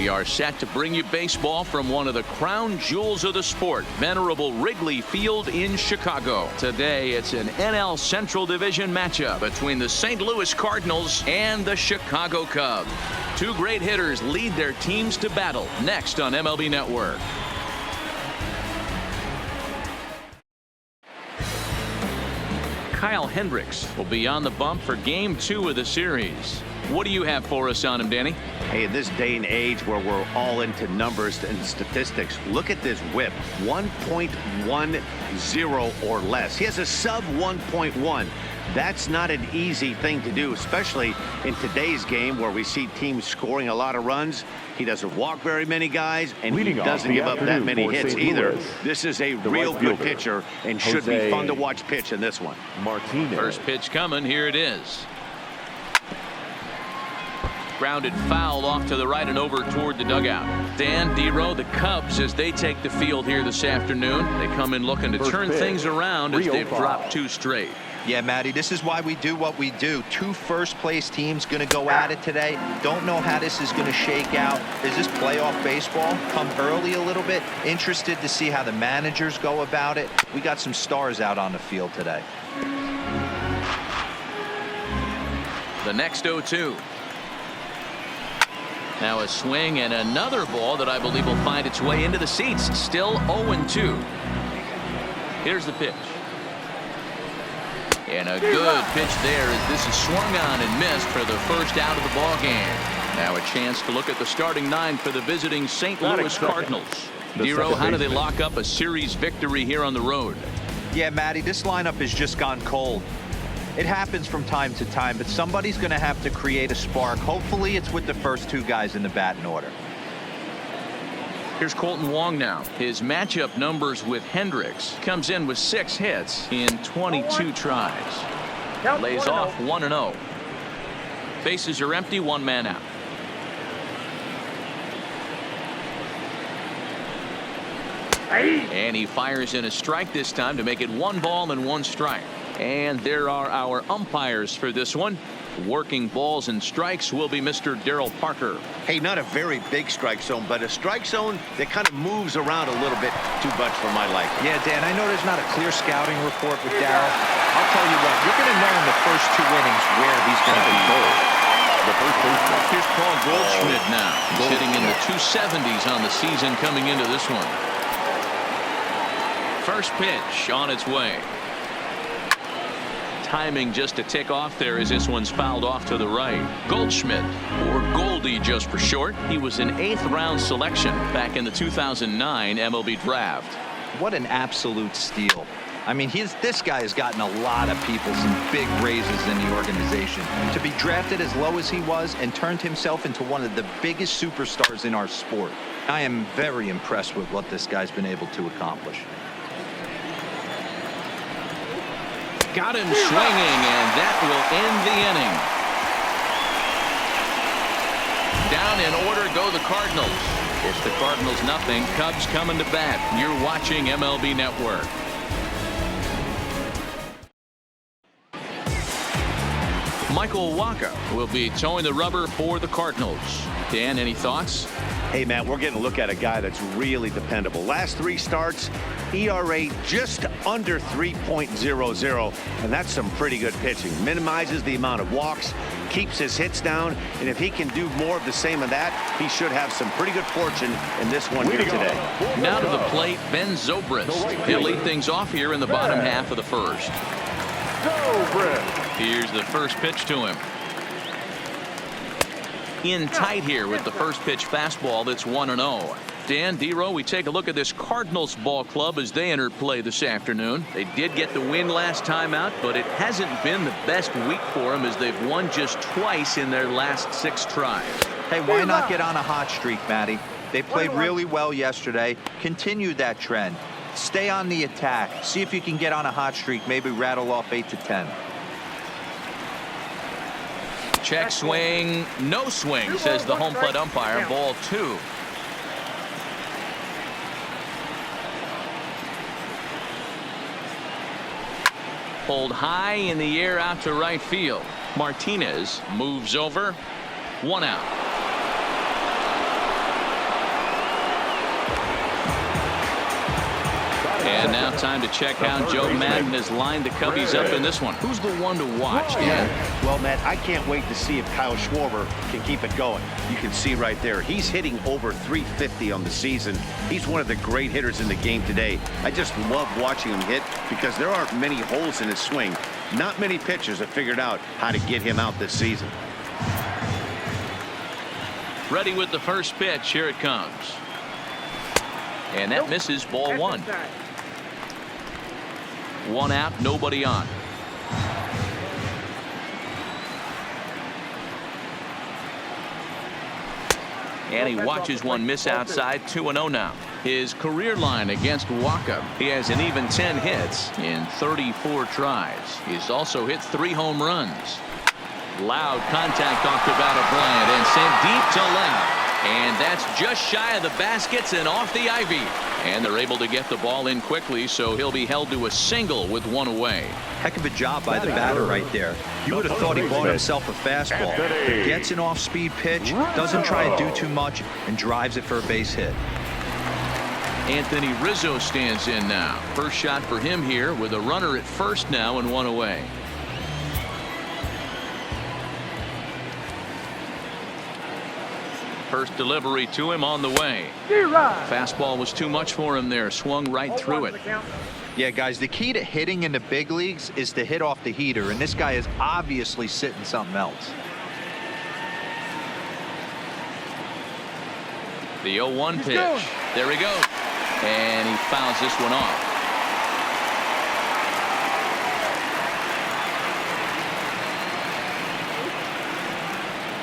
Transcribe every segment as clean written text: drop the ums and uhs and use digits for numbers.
We are set to bring you baseball from one of the crown jewels of the sport, venerable Wrigley Field in Chicago. Today, it's an NL Central Division matchup between the St. Louis Cardinals and the Chicago Cubs. Two great hitters lead their teams to battle next on MLB Network. Kyle Hendricks will be on the bump for Game 2 of the series. What do you have for us on him, Danny? Hey, in this day and age where we're all into numbers and statistics, look at this whip, 1.10 or less. He has a sub 1.1. That's not an easy thing to do, especially in today's game where we see teams scoring a lot of runs. He doesn't walk very many guys, and he doesn't give up that many hits either. This is a real good pitcher and should be fun to watch pitch in this one. First pitch coming. Here it is. Grounded foul off to the right and over toward the dugout. Dan, Dero, the Cubs, as they take the field here this afternoon, they come in looking to turn things around as they've dropped 2 straight. Yeah, Matty, this is why we do what we do. 2 first-place teams going to go at it today. Don't know how this is going to shake out. Is this playoff baseball? Come early a little bit. Interested to see how the managers go about it. We got some stars out on the field today. The next 0-2. Now a swing and another ball that I believe will find its way into the seats. Still 0-2. Here's the pitch. And a good pitch there as this is swung on and missed for the first out of the ball game. Now a chance to look at the starting 9 for the visiting St. Louis Cardinals. Dero, how do they lock up a series victory here on the road? Yeah, Matty, this lineup has just gone cold. It happens from time to time, but somebody's going to have to create a spark. Hopefully it's with the first 2 guys in the batting order. Here's Colton Wong now. His matchup numbers with Hendricks. Comes in with 6 hits in 22 tries. Lays off 1-0. Bases are empty, 1 man out. And he fires in a strike this time to make it 1 ball and 1 strike. And there are our umpires for this one. Working balls and strikes will be Mr. Darryl Parker. Hey, not a very big strike zone, but a strike zone that kind of moves around a little bit too much for my liking. Yeah, Dan, I know there's not a clear scouting report with Darryl. I'll tell you what, you're going to know in the first 2 innings where he's going to be. Here's Paul Goldschmidt now. Sitting in the 270s on the season coming into this one. First pitch on its way. Timing just a tick off there as this one's fouled off to the right. Goldschmidt, or Goldie just for short. He was an 8th round selection back in the 2009 MLB draft. What an absolute steal. I mean, this guy has gotten a lot of people some big raises in the organization. To be drafted as low as he was and turned himself into one of the biggest superstars in our sport. I am very impressed with what this guy's been able to accomplish. Got him swinging, and that will end the inning. Down in order go the Cardinals. It's the Cardinals nothing. Cubs coming to bat. You're watching MLB Network. Michael Wacha will be towing the rubber for the Cardinals. Dan, any thoughts? Hey, Matt, we're getting a look at a guy that's really dependable. Last 3 starts, ERA just under 3.00, and that's some pretty good pitching. Minimizes the amount of walks, keeps his hits down, and if he can do more of the same of that, he should have some pretty good fortune in this one here today. Now to the plate, Ben Zobrist. He'll lead things off here in the bottom half of the first. Here's the first pitch to him. In tight here with the first pitch fastball that's 1-0. Dan, Dero, we take a look at this Cardinals ball club as they enter play this afternoon. They did get the win last time out, but it hasn't been the best week for them as they've won just twice in their last 6 tries. Hey, why not get on a hot streak, Matty? They played really well yesterday. Continue that trend. Stay on the attack. See if you can get on a hot streak. Maybe rattle off 8 to 10. Check swing, no swing, says the home plate umpire. Ball 2. Pulled high in the air out to right field. Martinez moves over. 1 out. And now time to check how Joe Madden has lined the Cubbies up in this one. Who's the one to watch, Dan? Well, Matt, I can't wait to see if Kyle Schwarber can keep it going. You can see right there, he's hitting over 350 on the season. He's one of the great hitters in the game today. I just love watching him hit because there aren't many holes in his swing. Not many pitchers have figured out how to get him out this season. Ready with the first pitch. Here it comes. And that misses, ball one. One out, nobody on. And he watches one miss outside. 2-0 now. His career line against Waka. He has an even 10 hits in 34 tries. He's also hit 3 home runs. Loud contact off the bat of Bryant and sent deep to left. And that's just shy of the baskets and off the ivy. And they're able to get the ball in quickly, so he'll be held to a single with one away. Heck of a job by the batter right there. You would have thought he bought himself a fastball. Gets an off-speed pitch, doesn't try to do too much, and drives it for a base hit. Anthony Rizzo stands in now. First shot for him here with a runner at first now and one away. First delivery to him on the way. Fastball was too much for him there. Swung right through it. Yeah, guys, the key to hitting in the big leagues is to hit off the heater, and this guy is obviously sitting something else. The 0-1 pitch. There he goes. And he fouls this one off.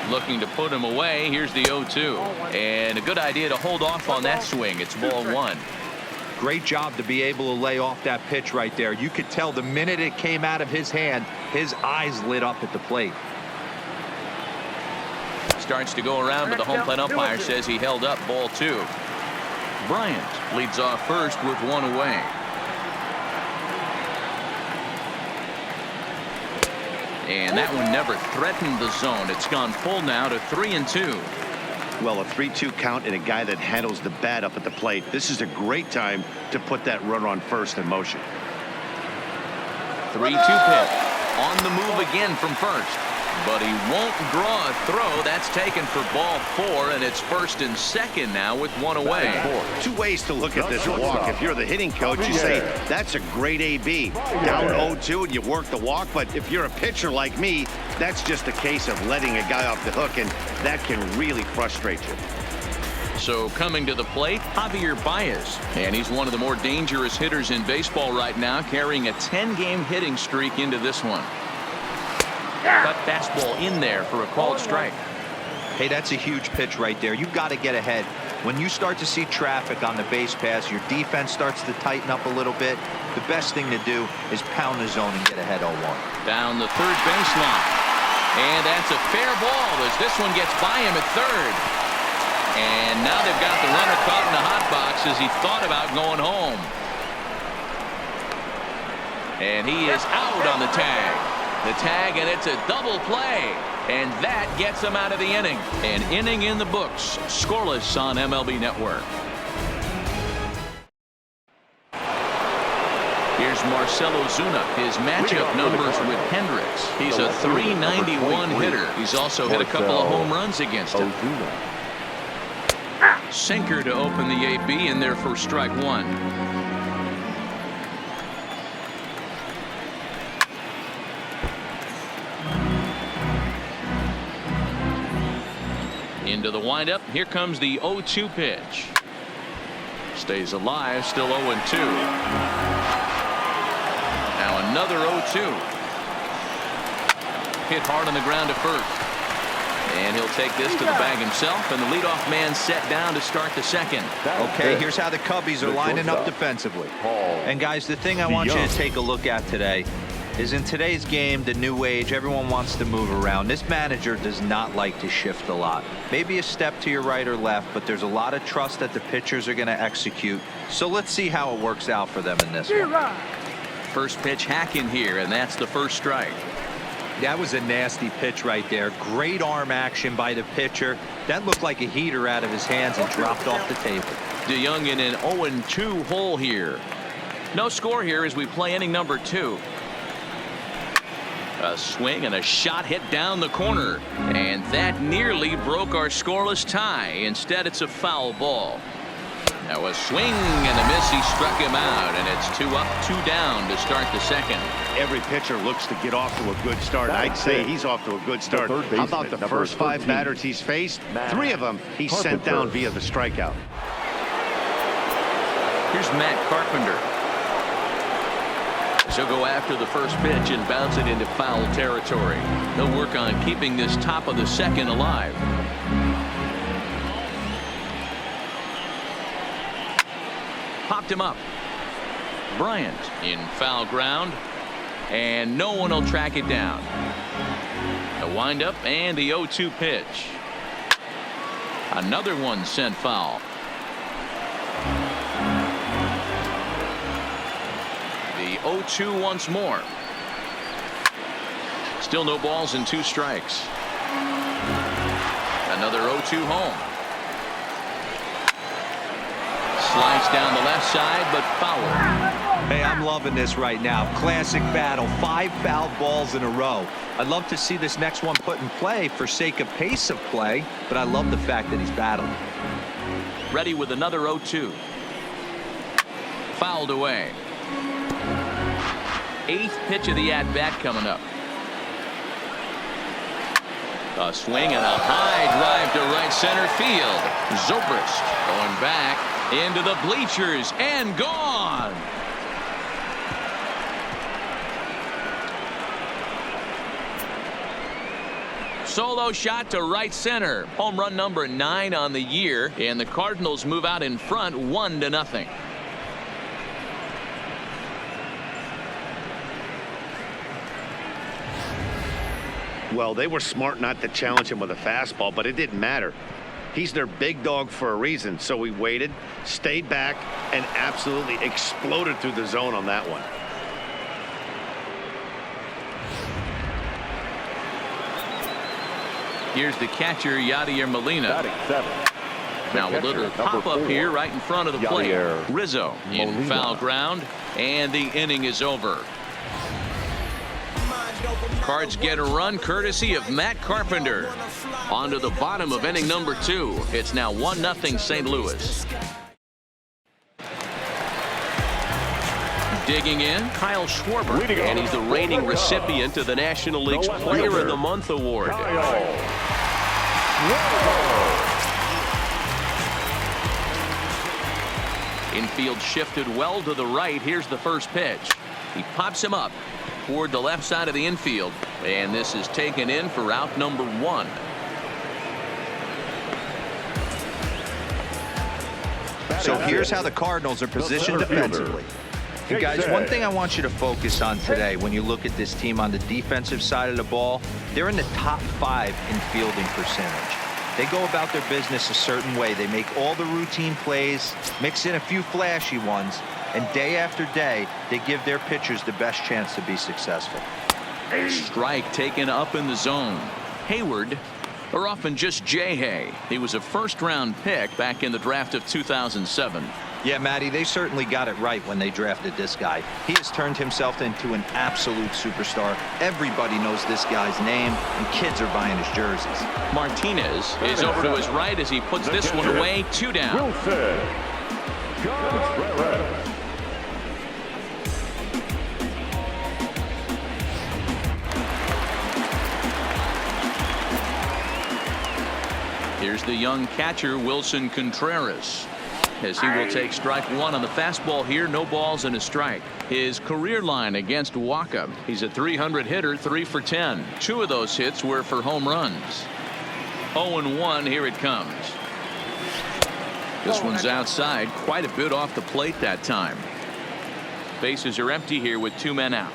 Looking to put him away. Here's the 0-2. And a good idea to hold off on that swing. It's ball one. Great job to be able to lay off that pitch right there. You could tell the minute it came out of his hand, his eyes lit up at the plate. Starts to go around, but the home plate umpire says he held up, ball two. Bryant leads off first with one away. And that one never threatened the zone. It's gone full now to 3-2. Well, a 3-2 count and a guy that handles the bat up at the plate. This is a great time to put that runner on first in motion. 3-2 pitch. On the move again from first. But he won't draw a throw. That's taken for ball four, and it's first and second now with one away. Two ways to look at this walk. If you're the hitting coach, you say, that's a great AB. Down 0-2 and you work the walk. But if you're a pitcher like me, that's just a case of letting a guy off the hook, and that can really frustrate you. So coming to the plate, Javier Baez. And he's one of the more dangerous hitters in baseball right now, carrying a 10-game hitting streak into this one. Cut fastball in there for a called strike. Hey, that's a huge pitch right there. You've got to get ahead. When you start to see traffic on the base pass, your defense starts to tighten up a little bit. The best thing to do is pound the zone and get ahead 0-1. Down the third baseline. And that's a fair ball as this one gets by him at third. And now they've got the runner caught in the hot box as he thought about going home. And he is out on the tag. The tag, and it's a double play. And that gets him out of the inning. An inning in the books. Scoreless on MLB Network. Here's Marcell Ozuna. His matchup numbers with Hendricks. He's a .391 hitter. He's also hit a couple of home runs against him. Sinker to open the AB in there for strike one. Into the windup. Here comes the 0-2 pitch. Stays alive. Still 0-2. Now another 0-2. Hit hard on the ground to first. And he'll take this to the bag himself. And the leadoff man set down to start the second. Okay, here's how the Cubbies are lining up defensively. And guys, the thing I want you to take a look at today is in today's game, the new age, everyone wants to move around. This manager does not like to shift a lot. Maybe a step to your right or left, but there's a lot of trust that the pitchers are going to execute. So let's see how it works out for them in this one. First pitch hack in here, and that's the first strike. That was a nasty pitch right there. Great arm action by the pitcher. That looked like a heater out of his hands and dropped off the table. DeYoung in an 0-2 hole here. No score here as we play inning number 2. A swing and a shot hit down the corner, and that nearly broke our scoreless tie. Instead, it's a foul ball. Now a swing and a miss. He struck him out, and it's 2 up, 2 down to start the second. Every pitcher looks to get off to a good start. I'd say he's off to a good start. How about the first 5 batters he's faced? 3 of them he sent down via the strikeout. Here's Matt Carpenter. He'll go after the first pitch and bounce it into foul territory. They'll work on keeping this top of the second alive. Popped him up. Bryant in foul ground, and no one will track it down. The windup and the 0-2 pitch. Another one sent foul. The 0-2 once more. Still no balls and 2 strikes. Another 0-2 home. Slice down the left side, but foul. Hey, I'm loving this right now. Classic battle. 5 foul balls in a row. I'd love to see this next one put in play for sake of pace of play, but I love the fact that he's battling. Ready with another 0-2. Fouled away. 8th pitch of the at-bat coming up. A swing and a high drive to right center field. Zobrist going back into the bleachers and gone. Solo shot to right center. Home run number 9 on the year, and the Cardinals move out in front 1-0. Well, they were smart not to challenge him with a fastball, but it didn't matter. He's their big dog for a reason, so he waited, stayed back, and absolutely exploded through the zone on that one. Here's the catcher, Yadier Molina. Now a little pop-up here right in front of the plate. Rizzo in foul ground, and the inning is over. Cards get a run courtesy of Matt Carpenter. On to the bottom of inning number 2. It's now 1-0 St. Louis. Digging in, Kyle Schwarber, and he's the reigning recipient of the National League's Player of the Month award. Infield shifted well to the right. Here's the first pitch. He pops him up toward the left side of the infield, and this is taken in for out number 1. So here's how the Cardinals are positioned defensively. And guys, one thing I want you to focus on today when you look at this team on the defensive side of the ball, they're in the top 5 in fielding percentage. They go about their business a certain way. They make all the routine plays, mix in a few flashy ones, and day after day, they give their pitchers the best chance to be successful. Strike taken up in the zone. Hayward, or often just J-Hay. He was a first-round pick back in the draft of 2007. Yeah, Matty, they certainly got it right when they drafted this guy. He has turned himself into an absolute superstar. Everybody knows this guy's name, and kids are buying his jerseys. Martinez is over to his right as he puts this one away. 2 down. Here's the young catcher, Wilson Contreras, as he will take strike 1 on the fastball here. No balls and a strike. His career line against Waka, he's a .300 hitter, 3 for 10. 2 of those hits were for home runs. 0-1. Here it comes. This one's outside, quite a bit off the plate that time. Bases are empty here with 2 men out.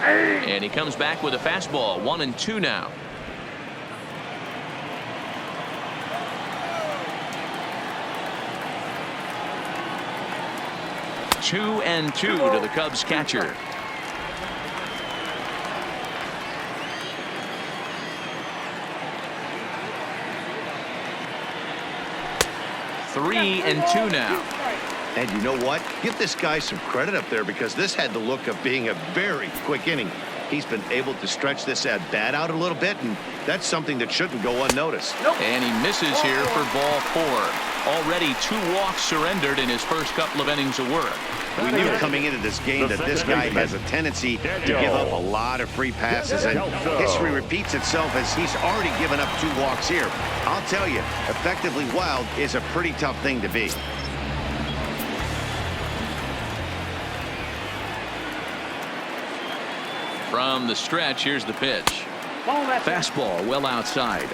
And he comes back with a fastball. 1-2 now. Two and 2 to the Cubs catcher. 3-2 now. And you know what? Give this guy some credit up there, because this had the look of being a very quick inning. He's been able to stretch this at bat out a little bit, and that's something that shouldn't go unnoticed. And he misses here for ball 4. Already 2 walks surrendered in his first couple of innings of work. We knew coming into this game that this guy has a tendency to give up a lot of free passes, and history repeats itself as he's already given up 2 walks here. I'll tell you, effectively wild is a pretty tough thing to be. From the stretch, here's the pitch. Fastball well outside.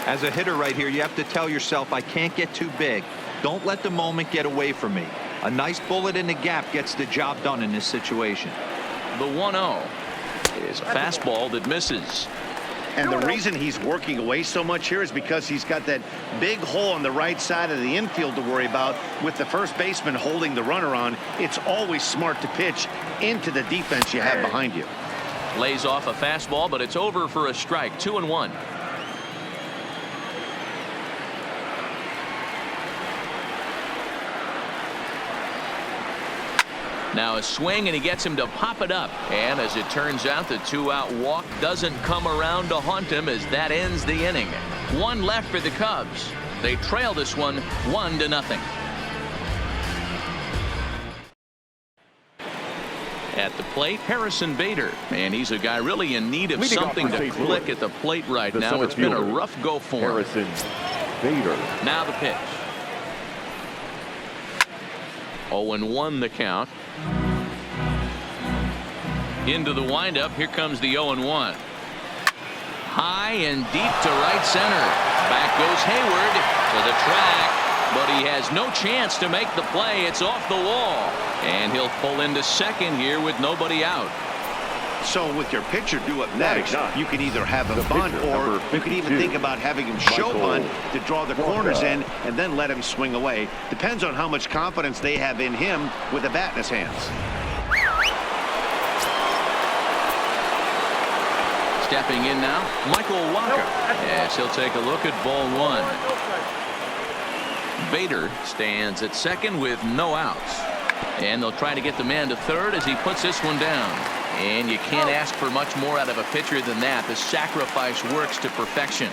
As a hitter right here, you have to tell yourself, I can't get too big. Don't let the moment get away from me. A nice bullet in the gap gets the job done in this situation. The 1-0 is a fastball that misses. And the reason he's working away so much here is because he's got that big hole on the right side of the infield to worry about. With the first baseman holding the runner on, it's always smart to pitch into the defense you have behind you. Lays off a fastball, but it's over for a strike. 2-1. Now a swing, and he gets him to pop it up. And as it turns out, the 2-out walk doesn't come around to haunt him, as that ends the inning. 1 left for the Cubs. They trail this one 1-0. At the plate, Harrison Bader. And he's a guy really in need of something to click at the plate right now. It's been a rough go for him. Harrison Bader. Now the pitch. 0-1 the count. Into the windup. Here comes the 0-1. High and deep to right center. Back goes Hayward to the track, but he has no chance to make the play. It's off the wall, and he'll pull into second here with nobody out. So with your pitcher due up next, you can either have him bunt, or you can even think about having him show bunt to draw the corners in and then let him swing away. Depends on how much confidence they have in him with a bat in his hands. Stepping in now, Michael Walker. Yes, he'll take a look at ball 1. Bader stands at second with no outs. And they'll try to get the man to third as he puts this one down. And you can't ask for much more out of a pitcher than that. The sacrifice works to perfection.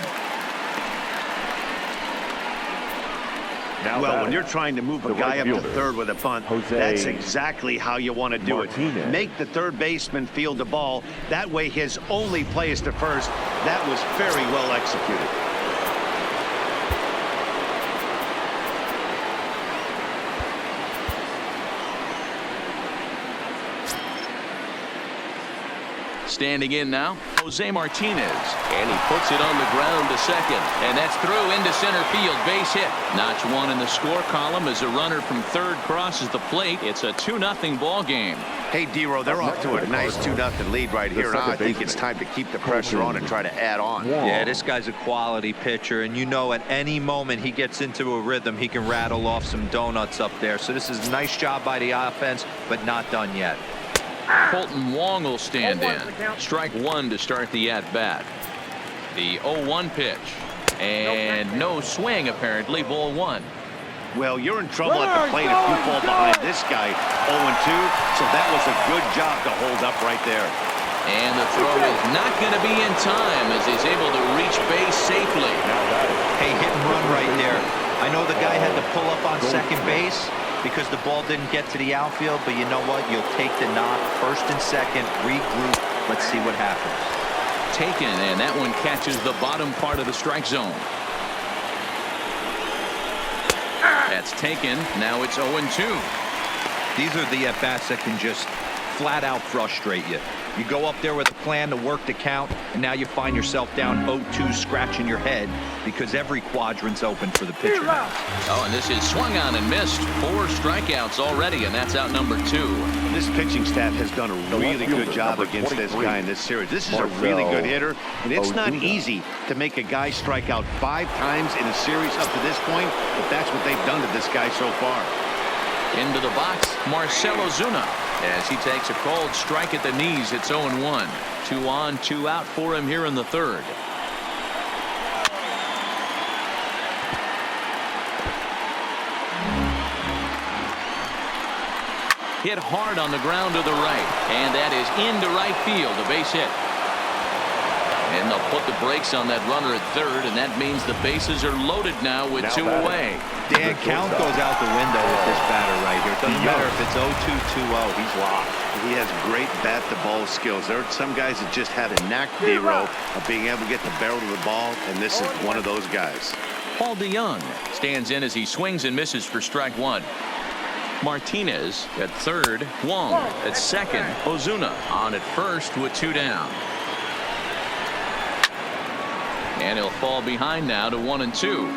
Well, when you're trying to move a guy up to third with a bunt, that's exactly how you want to do it. Make the third baseman field the ball. That way his only play is to first. That was very well executed. Standing in now, Jose Martinez. And he puts it on the ground to second. And that's through into center field. Base hit. Notch 1 in the score column as a runner from third crosses the plate. It's a 2-0 ball game. Hey, D-Row, they're off to a nice 2-0 lead right here. Now I think it's time to keep the pressure on and try to add on. Yeah, this guy's a quality pitcher, and you know at any moment he gets into a rhythm, he can rattle off some donuts up there. So this is a nice job by the offense, but not done yet. Colton Wong will stand in. Strike 1 to start the at-bat. The 0-1 pitch. And no swing, apparently. Ball 1. Well, you're in trouble at the plate if you fall behind this guy. 0-2, so that was a good job to hold up right there. And the throw is not going to be in time as he's able to reach base safely. Hey, hit and run right there. I know the guy had to pull up on second base because the ball didn't get to the outfield, but you know what? You'll take the knock, first and second, regroup. Let's see what happens. Taken, and that one catches the bottom part of the strike zone. That's taken. Now it's 0-2. These are the at-bats that can just flat out frustrate you. You go up there with a plan to work the count, and now you find yourself down 0-2, scratching your head because every quadrant's open for the pitcher now. Oh, and this is swung on and missed. 4 strikeouts already, and that's out number 2. This pitching staff has done a really good job against this guy in this series. This is a really good hitter, and it's not easy to make a guy strike out 5 times in a series up to this point, but that's what they've done to this guy so far. Into the box, Marcell Ozuna, as he takes a called strike at the knees. It's 0-1. 2 on, 2 out for him here in the third. hit hard on the ground to the right, and that is into right field, a base hit. And they'll put the brakes on that runner at third, and that means the bases are loaded now with two away. Dan, count goes out the window with this batter right here. It doesn't matter if it's 0-2, 2-0. He's locked. He has great bat-to-ball skills. There are some guys that just have a knack, D-Row, of being able to get the barrel to the ball, and this is one of those guys. Paul DeYoung stands in as he swings and misses for strike one. Martinez at third, Wong at second, Ozuna on at first with two down. And he'll fall behind now to 1-2.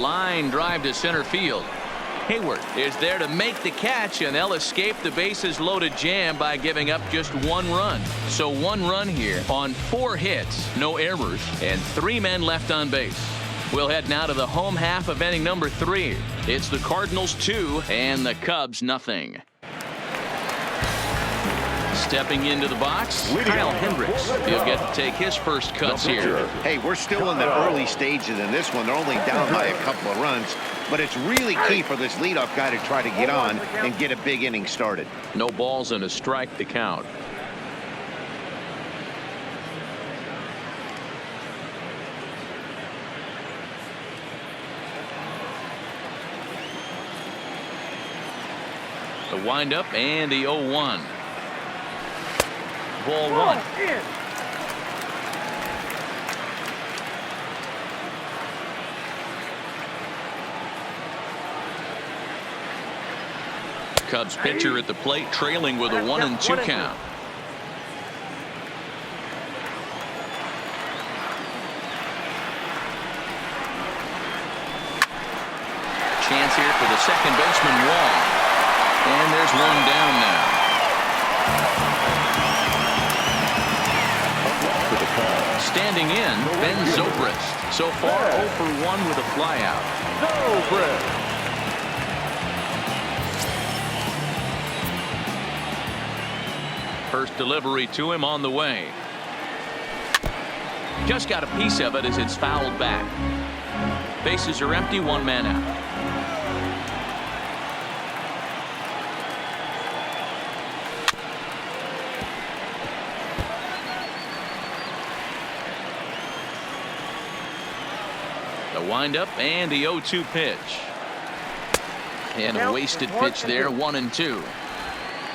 Line drive to center field. Hayward is there to make the catch, and they'll escape the bases loaded jam by giving up just one run. So one run here on 4 hits, no errors, and 3 men left on base. We'll head now to the home half of inning number 3. It's the Cardinals 2 and the Cubs nothing. Stepping into the box, Kyle Hendricks. He'll get to take his first cuts here. Hey, we're still in the early stages in this one. They're only down by a couple of runs, but it's really key for this leadoff guy to try to get on and get a big inning started. No balls and a strike to count. The windup and the 0-1. Ball one. Cubs pitcher at the plate, trailing with a 1-2 count. Chance here for the second baseman, Wong. And there's one down now. Standing in, Ben Zobrist. So far 0 for 1 with a flyout. First delivery to him on the way. Just got a piece of it as it's fouled back. Bases are empty, 1 man out. Windup and the 0-2 pitch. And a wasted pitch there, 1-2.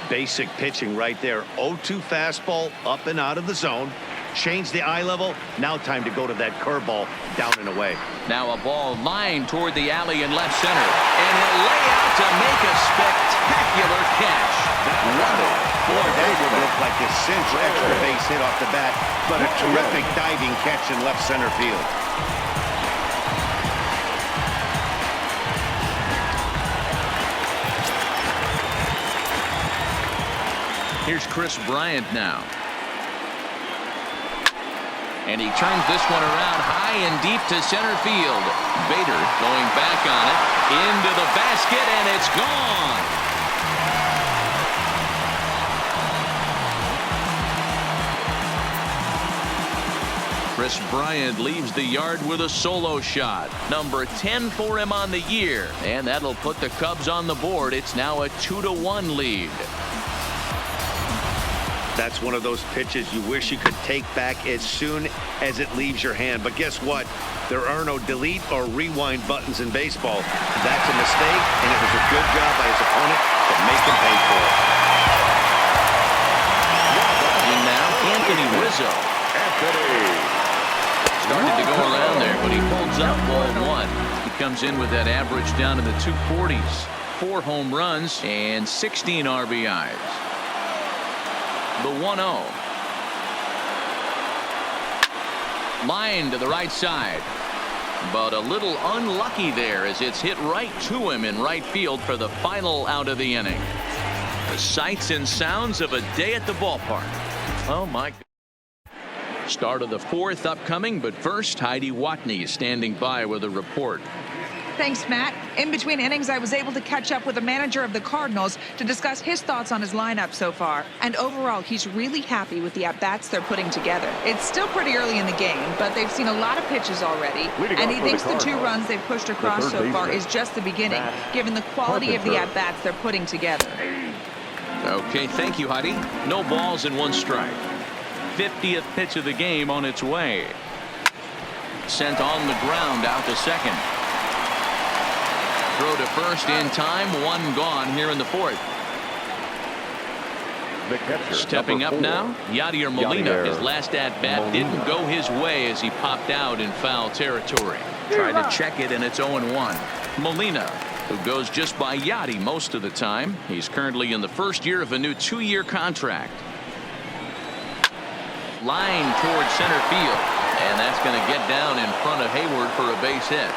Basic pitching right there. 0-2 fastball up and out of the zone. Change the eye level. Now time to go to that curveball down and away. Now a ball lined toward the alley in left center. And he'll lay out to make a spectacular catch. Boy, that would look like a cinch extra base hit off the bat, but a terrific diving catch in left center field. Here's Chris Bryant now. And he turns this one around high and deep to center field. Bader going back on it. Into the basket, and it's gone. Chris Bryant leaves the yard with a solo shot. Number 10 for him on the year. And that'll put the Cubs on the board. It's now a 2-1 lead. That's one of those pitches you wish you could take back as soon as it leaves your hand. But guess what? There are no delete or rewind buttons in baseball. That's a mistake, and it was a good job by his opponent to make him pay for it. And now Anthony Rizzo. Started to go around there, but he pulls up ball 1. He comes in with that average down in the 240s. 4 home runs and 16 RBIs. The 1-0. Line to the right side. But a little unlucky there as it's hit right to him in right field for the final out of the inning. The sights and sounds of a day at the ballpark. Oh, my God. Start of the 4th upcoming, but first, Heidi Watney is standing by with a report. Thanks, Matt. In between innings, I was able to catch up with the manager of the Cardinals to discuss his thoughts on his lineup so far. And overall, he's really happy with the at-bats they're putting together. It's still pretty early in the game, but they've seen a lot of pitches already. And he thinks the 2 runs they've pushed across so far is just the beginning, given the quality of the at-bats they're putting together. Okay, thank you, Heidi. No balls and 1 strike. 50th pitch of the game on its way. Sent on the ground out to second. Throw to first in time. 1 gone here in the 4th. Stepping up now, Yadier Molina. His last at-bat didn't go his way as he popped out in foul territory. Tried to check it, and it's 0-1. Molina, who goes just by Yadi most of the time. He's currently in the first year of a new 2-year contract. Line towards center field, and that's going to get down in front of Hayward for a base hit.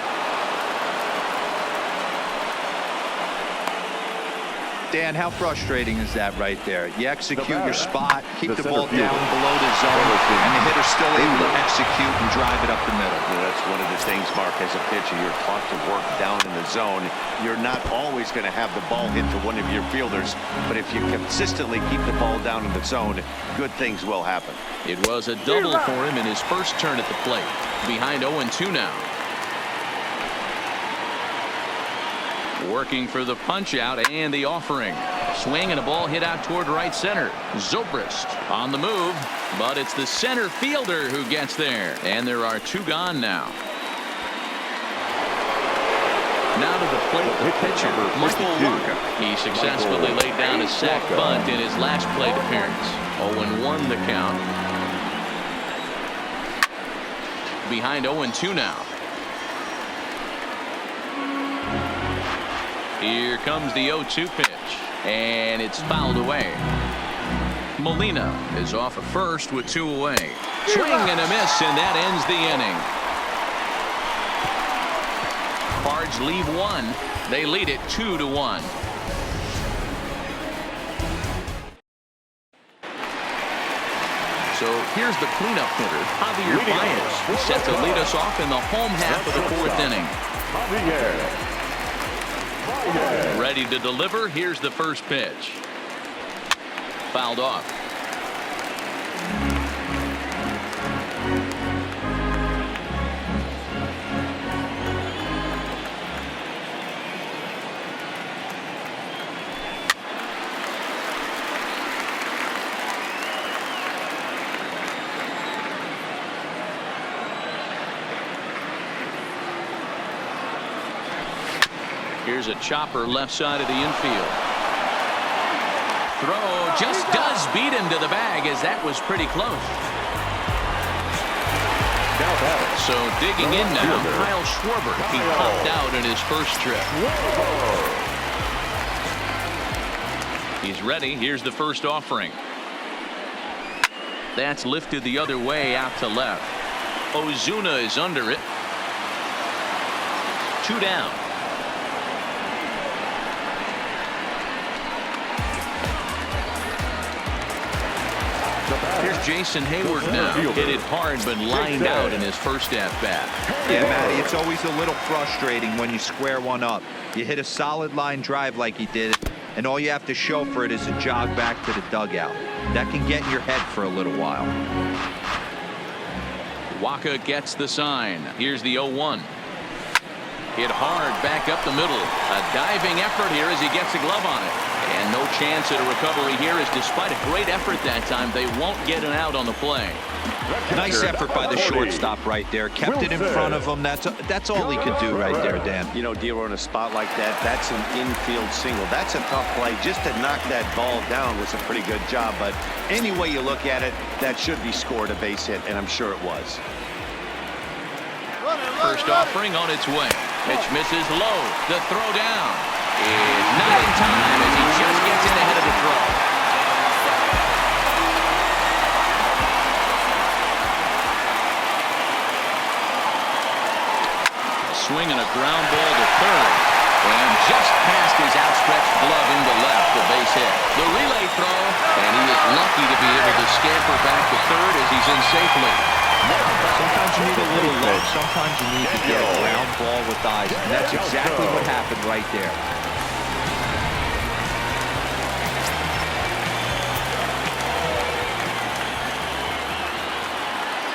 Dan, how frustrating is that right there? You execute your spot, keep the ball down below the zone, and the hitter's still able to execute and drive it up the middle. Well, that's one of the things, Mark, as a pitcher, you're taught to work down in the zone. You're not always going to have the ball hit to one of your fielders, but if you consistently keep the ball down in the zone, good things will happen. It was a double for him in his first turn at the plate. Behind 0-2 now. Working for the punch out and the offering. Swing and a ball hit out toward right center. Zobrist on the move, but it's the center fielder who gets there, and there are 2 gone now. Now to the plate, the pitcher, Michael Walker. He successfully laid down a sac bunt in his last plate appearance. 0-1 the count. Behind 0-2 now. Here comes the 0-2 pitch, and it's fouled away. Molina is off at first with 2 away. Swing and a miss, and that ends the inning. Cards leave 1. They lead it 2-1. So here's the cleanup hitter, Javier Baez, set to lead us off in the home half of the 4th inning. Ready to deliver. Here's the first pitch. Fouled off. Here's a chopper left side of the infield. Throw just does beat him to the bag, as that was pretty close. So digging in now, Kyle Schwarber. He popped out in his first trip. He's ready. Here's the first offering. That's lifted the other way out to left. Ozuna is under it. 2 down. Here's Jason Hayward now. Hit it hard, but lined out in his first at-bat. Yeah, Matty, it's always a little frustrating when you square one up. You hit a solid line drive like he did, and all you have to show for it is a jog back to the dugout. That can get in your head for a little while. Waka gets the sign. Here's the 0-1. Hit hard back up the middle. A diving effort here as he gets a glove on it. And no chance at a recovery here, as despite a great effort that time, they won't get an out on the play. Nice effort by the shortstop right there. Kept it in front of him. That's all he could do right there, Dan. You know, Dealer, in a spot like that, that's an infield single. That's a tough play. Just to knock that ball down was a pretty good job. But any way you look at it, that should be scored a base hit, and I'm sure it was. First offering on its way. Pitch misses low. The throw down is not in time as he just gets in ahead of the throw. Swing and a ground ball to third, and just past his outstretched glove into left, the base hit. The relay throw, and he is lucky to be able to scamper back to third as he's in safely. Sometimes you need a little luck. Sometimes you need to get a ground ball with eyes. And that's exactly what happened right there.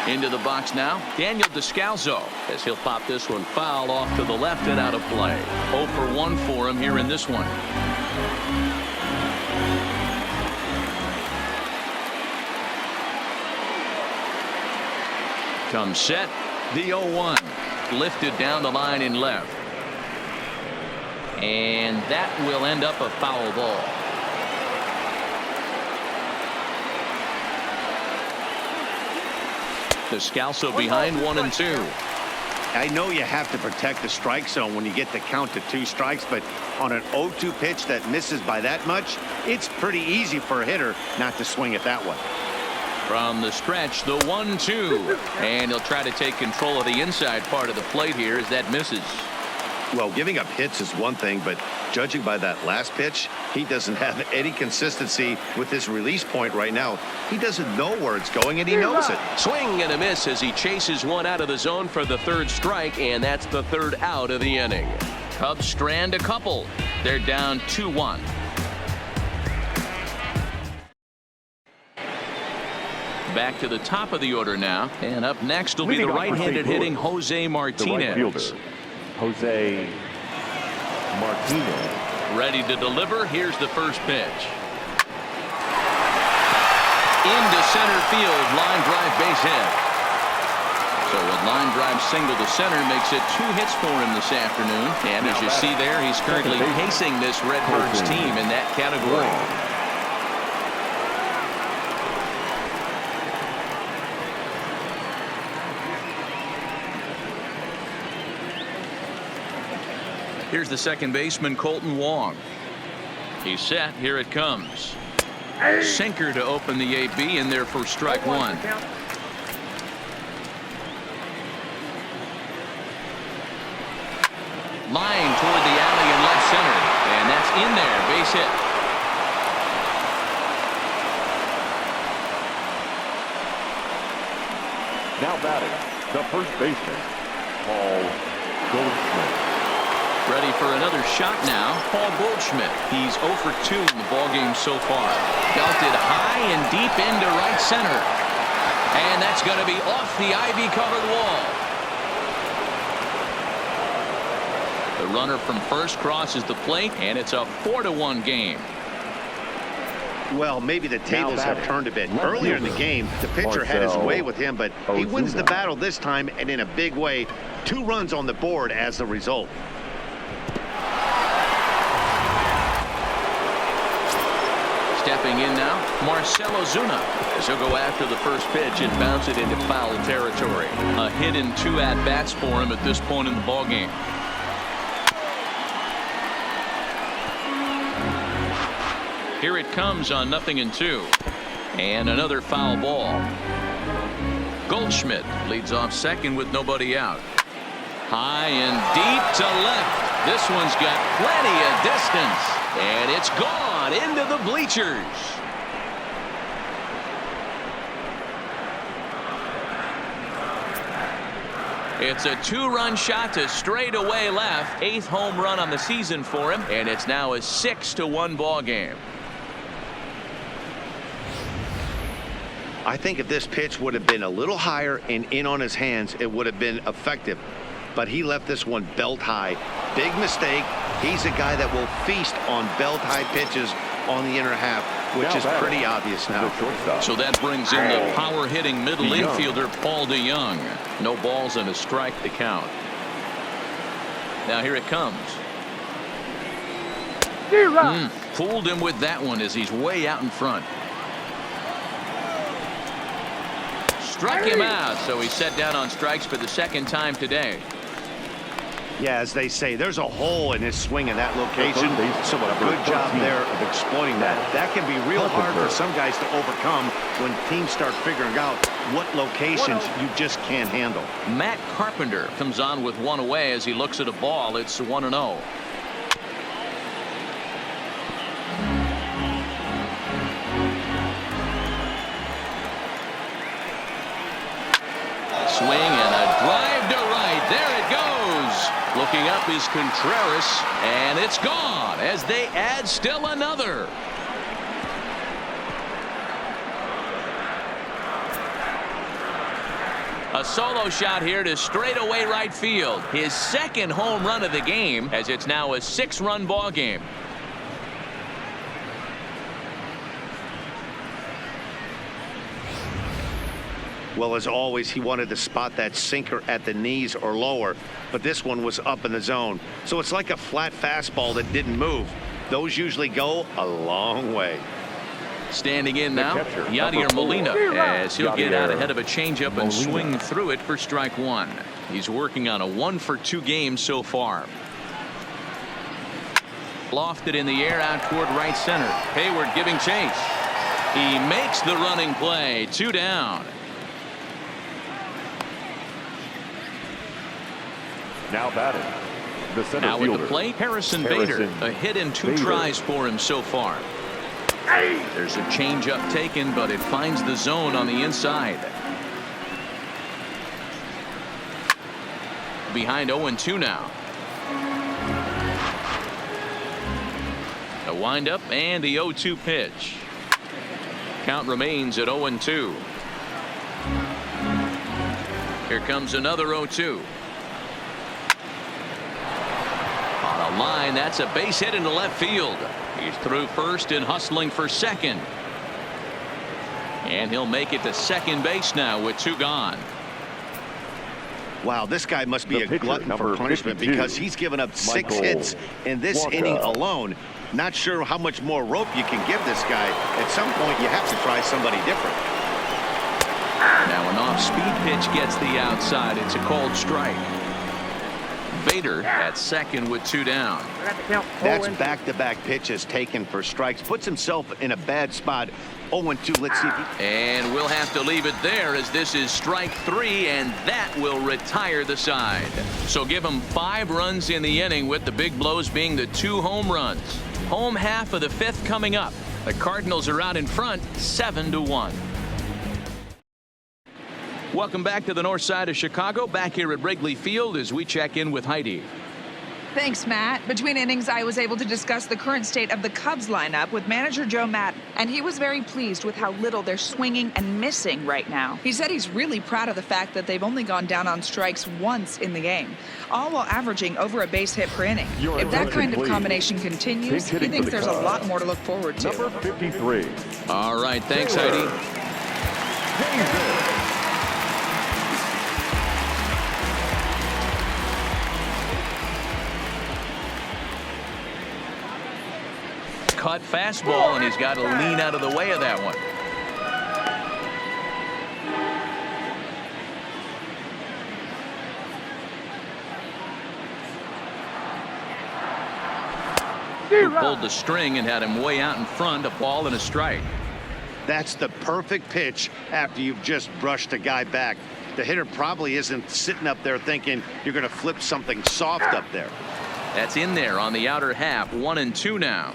Into the box now, Daniel Descalso, as he'll pop this one foul off to the left and out of play. 0 for 1 for him here in this one. Comes set, the 0-1. Lifted down the line in left. And that will end up a foul ball. Descalso behind 1 and 2. I know you have to protect the strike zone when you get the count to 2 strikes, but on an 0-2 pitch that misses by that much, it's pretty easy for a hitter not to swing it that way. From the stretch, the 1-2. And he'll try to take control of the inside part of the plate here as that misses. Well, giving up hits is one thing, but judging by that last pitch, he doesn't have any consistency with his release point right now. He doesn't know where it's going, and he knows it. Swing and a miss as he chases one out of the zone for the 3rd strike, and that's the 3rd out of the inning. Cubs strand a couple. They're down 2-1. Back to the top of the order now, and up next will be the right-handed hitting Jose Martinez. Jose Martinez. Ready to deliver. Here's the first pitch. Into center field. Line drive base hit. So a line drive single to center makes it 2 hits for him this afternoon. And as you see there, he's currently pacing this Redbirds team in that category. Here's the second baseman, Colton Wong. He's set. Here it comes. Sinker to open the AB in there for strike 1. Line toward the alley in left center. And that's in there. Base hit. Now batting, the first baseman, Paul Goldschmidt. Ready for another shot now. Paul Goldschmidt. He's 0 for 2 in the ballgame so far. Belted high and deep into right center. And that's going to be off the ivy-covered wall. The runner from first crosses the plate, and it's a 4-1 game. Well, maybe the tables have turned a bit. Earlier in the game, the pitcher had his way with him, but he wins the battle this time, and in a big way. 2 runs on the board as the result. Stepping in now, Marcell Ozuna, as he'll go after the first pitch and bounce it into foul territory. A hit in 2 at-bats for him at this point in the ballgame. Here it comes on 0-2. And another foul ball. Goldschmidt leads off second with nobody out. High and deep to left. This one's got plenty of distance. And it's gone into the bleachers. It's a 2-run shot to straightaway left. 8th home run on the season for him. And it's now a 6-1 ball game. I think if this pitch would have been a little higher and in on his hands, it would have been effective. But he left this one belt high. Big mistake. He's a guy that will feast on belt high pitches on the inner half, which is pretty obvious now. So that brings in the power hitting middle infielder Paul DeYoung. No balls and a strike to count. Now here it comes. Fooled him with that one as he's way out in front. Struck him out, so he's set down on strikes for the 2nd time today. Yeah, as they say, there's a hole in his swing in that location. So a good job there of exploiting that. That can be real hard for some guys to overcome when teams start figuring out what locations you just can't handle. Matt Carpenter comes on with one away as he looks at a ball. It's 1-0. swing and a drive to right. There it goes. Looking up is Contreras, and it's gone as they add still another. A solo shot here to straightaway right field. His second home run of the game, as it's now a 6-run ball game. Well, as always, he wanted to spot that sinker at the knees or lower, but this one was up in the zone. So it's like a flat fastball that didn't move. Those usually go a long way. Standing in now, Yadier Molina, as he'll get out ahead of a changeup and swing through it for strike one. He's working on a 1-for-2 game so far. Lofted in the air out toward right center. Hayward giving chase. He makes the running play. 2 down. Now batting, the center now fielder, at the plate, Harrison Bader. A hit and 2 tries for him so far. There's a changeup taken, but it finds the zone on the inside. Behind 0-2 now. A windup and the 0-2 pitch. Count remains at 0-2. Here comes another 0-2. On a line, that's a base hit into left field. He's through first and hustling for second. And he'll make it to second base now with 2 gone. Wow, this guy must be a glutton for punishment, because he's given up 6 hits in this Walker. inning alone. Not sure how much more rope you can give this guy. At some point, you have to try somebody different. Now an off-speed pitch gets the outside. It's a called strike. Bader at second with 2 down. That's back-to-back pitches taken for strikes. Puts himself in a bad spot. 0-2. Let's see. And we'll have to leave it there, as this is strike 3, and that will retire the side. So give him 5 runs in the inning, with the big blows being the 2 home runs. Home half of the 5th coming up. The Cardinals are out in front 7-1. Welcome back to the north side of Chicago, back here at Wrigley Field as we check in with Heidi. Thanks, Matt. Between innings, I was able to discuss the current state of the Cubs lineup with manager Joe Maddon, and he was very pleased with how little they're swinging and missing right now. He said he's really proud of the fact that they've only gone down on strikes once in the game, all while averaging over a base hit per inning. If that kind of combination continues, he thinks there's a lot more to look forward to. Number 53. All right, thanks, Heidi. Cut fastball, and he's got to lean out of the way of that one. Who pulled the string and had him way out in front, a ball and a strike. That's the perfect pitch after you've just brushed a guy back. The hitter probably isn't sitting up there thinking you're going to flip something soft up there. That's in there on the outer half. 1-2 now.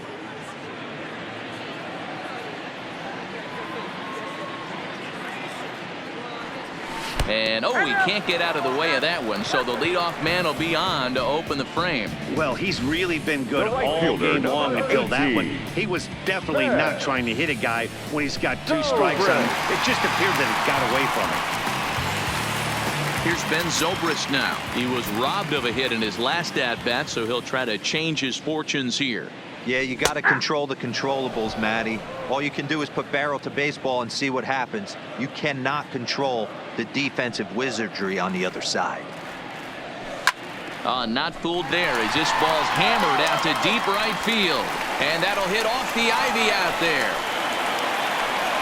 And he can't get out of the way of that one, so the leadoff man will be on to open the frame. Well, he's really been good all game long until that one. He was definitely not trying to hit a guy when he's got 2 strikes on him. It just appeared that it got away from him. Here's Ben Zobrist now. He was robbed of a hit in his last at-bat, so he'll try to change his fortunes here. Yeah, you got to control the controllables, Matty. All you can do is put barrel to baseball and see what happens. You cannot control the defensive wizardry on the other side. Not fooled there, as this ball's hammered out to deep right field. And that'll hit off the ivy out there.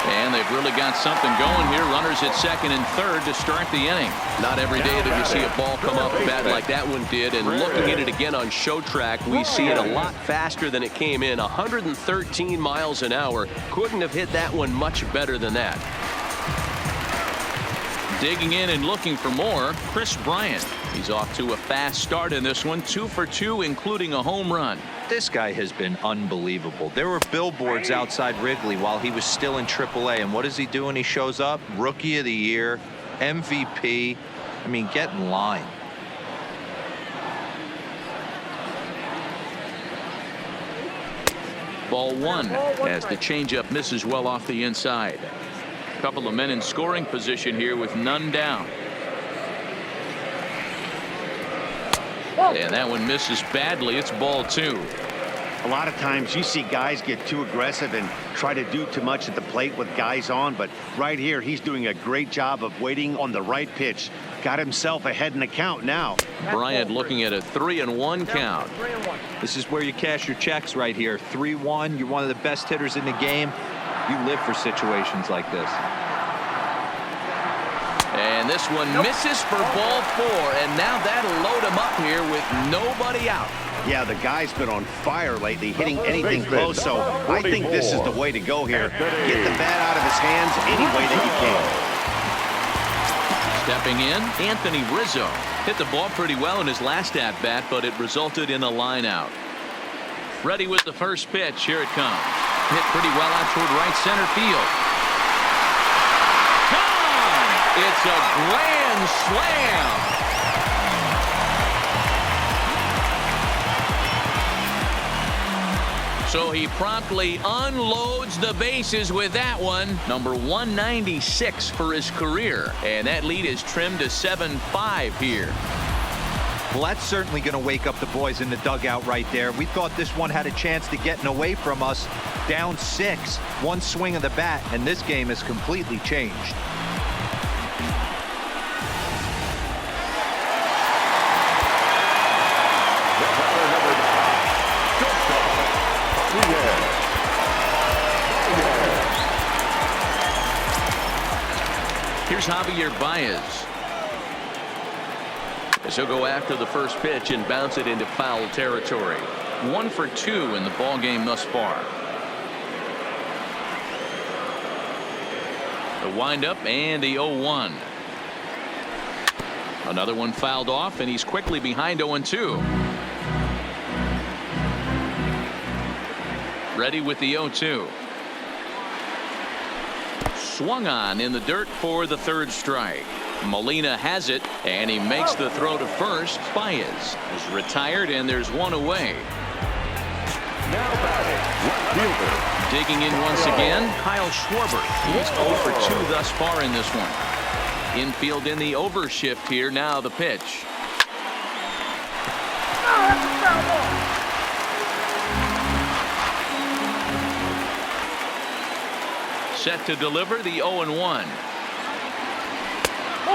And they've really got something going here. Runners at second and third to start the inning. Not every day that you see a ball come up bad like that one did. And looking at it again on show track, we see it a lot faster than it came in. 113 miles an hour. Couldn't have hit that one much better than that. Digging in and looking for more, Chris Bryant. He's off to a fast start in this one. 2 for 2, including a home run. This guy has been unbelievable. There were billboards outside Wrigley while he was still in AAA. And what does he do when he shows up? Rookie of the Year. MVP. I mean, get in line. Ball one as the changeup misses well off the inside. A couple of men in scoring position here with none down. And that one misses badly. It's ball two. A lot of times you see guys get too aggressive and try to do too much at the plate with guys on, but right here he's doing a great job of waiting on the right pitch. Got himself ahead in the count now. Bryant looking at a 3-1 count. This is where you cash your checks right here. 3-1. You're one of the best hitters in the game. You live for situations like this. And this one misses for ball four, and now that'll load him up here with nobody out. Yeah, the guy's been on fire lately, hitting anything close, so I think this is the way to go here. Get the bat out of his hands any way that you can. Stepping in, Anthony Rizzo hit the ball pretty well in his last at-bat, but it resulted in a line out. Ready with the first pitch. Here it comes. Hit pretty well out toward right center field. Gone! It's a grand slam. So he promptly unloads the bases with that one. Number 196 for his career. And that lead is trimmed to 7-5 here. Well, that's certainly going to wake up the boys in the dugout right there. We thought this one had a chance to getting away from us. Down 6. One swing of the bat, and this game has completely changed. Here's Javier Baez. As he'll go after the first pitch and bounce it into foul territory. 1 for 2 in the ball game thus far. The windup and the 0-1. Another one fouled off, and he's quickly behind 0-2. Ready with the 0-2. Swung on in the dirt for the third strike. Molina has it, and he makes the throw to first. Baez is retired, and there's one away. Now batting, left fielder. Digging in once again, Kyle Schwarber. He's 0 for 2 thus far in this one. Infield in the overshift here. Now the pitch. Set to deliver the 0-1.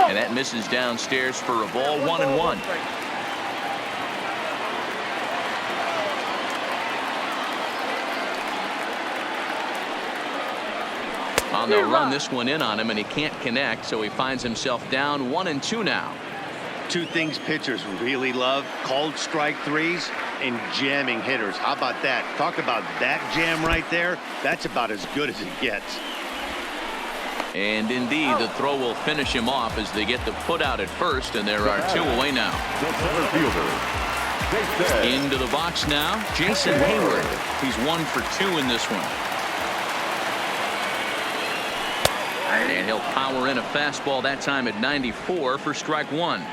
And that misses downstairs for a ball. 1-1. On the run, this one in on him, and he can't connect, so he finds himself down 1-2 now. Two things pitchers really love: called strike threes and jamming hitters. How about that? Talk about that jam right there. That's about as good as it gets. And indeed, the throw will finish him off as they get the put out at first, and there are 2 away now. The center fielder, Jason. Into the box now, Jason Hayward. He's 1 for 2 in this one. And he'll power in a fastball that time at 94 for strike 1.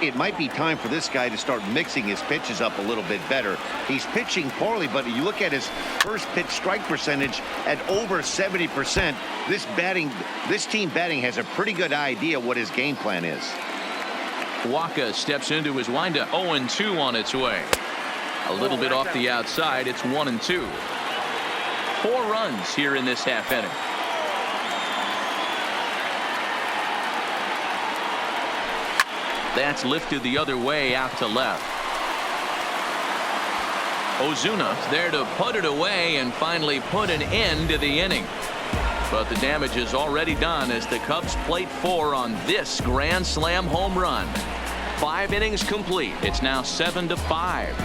It might be time for this guy to start mixing his pitches up a little bit better. He's pitching poorly, but you look at his first pitch strike percentage at over 70%. This team batting has a pretty good idea what his game plan is. Waka steps into his windup. 0-2 on its way. A little bit off the outside. It's 1-2. 4 runs here in this half inning. That's lifted the other way out to left. Ozuna there to put it away and finally put an end to the inning. But the damage is already done as the Cubs plate 4 on this grand slam home run. 5 innings complete. It's now 7-5.